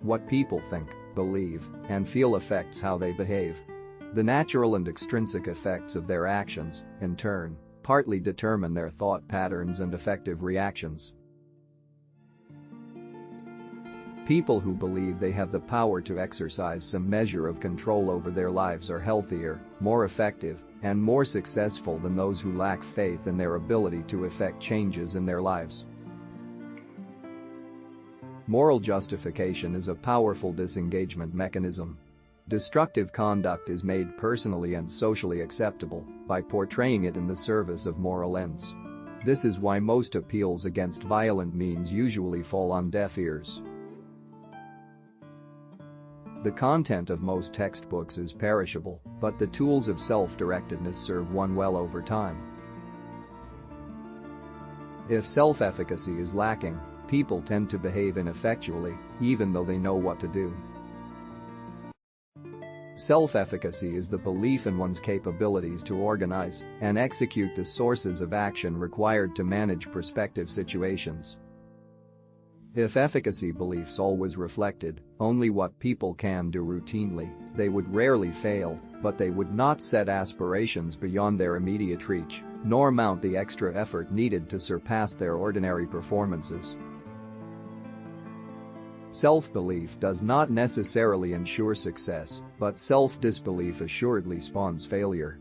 What people think, believe, and feel affects how they behave. The natural and extrinsic effects of their actions, in turn, partly determine their thought patterns and effective reactions. People who believe they have the power to exercise some measure of control over their lives are healthier, more effective, and more successful than those who lack faith in their ability to effect changes in their lives. Moral justification is a powerful disengagement mechanism. Destructive conduct is made personally and socially acceptable by portraying it in the service of moral ends. This is why most appeals against violent means usually fall on deaf ears. The content of most textbooks is perishable, but the tools of self-directedness serve one well over time. If self-efficacy is lacking, people tend to behave ineffectually, even though they know what to do. Self-efficacy is the belief in one's capabilities to organize and execute the sources of action required to manage prospective situations. If efficacy beliefs always reflected only what people can do routinely, they would rarely fail, but they would not set aspirations beyond their immediate reach, nor mount the extra effort needed to surpass their ordinary performances. Self-belief does not necessarily ensure success, but self-disbelief assuredly spawns failure.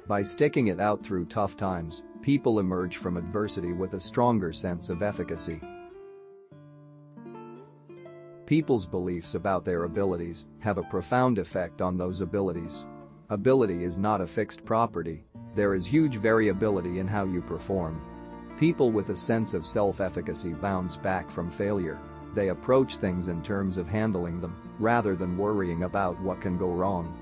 By sticking it out through tough times, people emerge from adversity with a stronger sense of efficacy. People's beliefs about their abilities have a profound effect on those abilities. Ability is not a fixed property. There is huge variability in how you perform. People with a sense of self-efficacy bounce back from failure. They approach things in terms of handling them, rather than worrying about what can go wrong.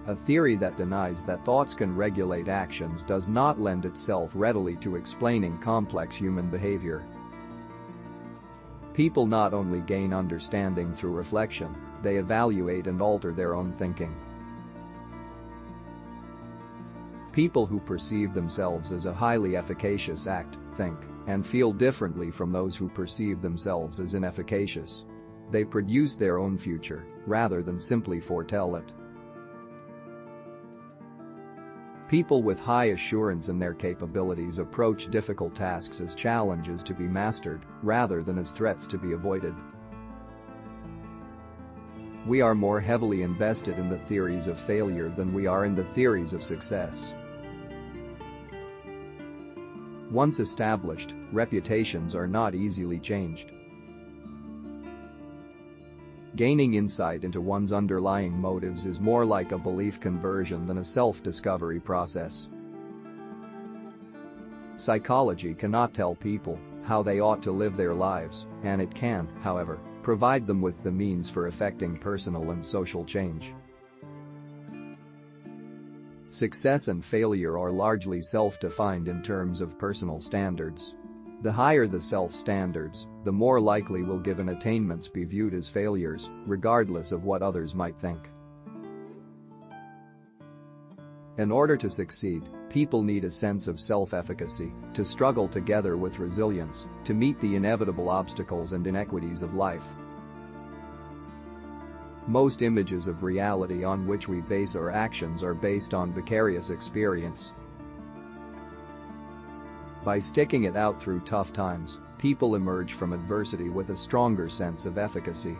A theory that denies that thoughts can regulate actions does not lend itself readily to explaining complex human behavior. People not only gain understanding through reflection, they evaluate and alter their own thinking. People who perceive themselves as a highly efficacious act, think, and feel differently from those who perceive themselves as inefficacious. They produce their own future, rather than simply foretell it. People with high assurance in their capabilities approach difficult tasks as challenges to be mastered, rather than as threats to be avoided. We are more heavily invested in the theories of failure than we are in the theories of success. Once established, reputations are not easily changed. Gaining insight into one's underlying motives is more like a belief conversion than a self-discovery process. Psychology cannot tell people how they ought to live their lives, and it can, however, provide them with the means for effecting personal and social change. Success and failure are largely self-defined in terms of personal standards. The higher the self-standards, the more likely will given attainments be viewed as failures, regardless of what others might think. In order to succeed, people need a sense of self-efficacy, to struggle together with resilience, to meet the inevitable obstacles and inequities of life. Most images of reality on which we base our actions are based on vicarious experience. By sticking it out through tough times, people emerge from adversity with a stronger sense of efficacy.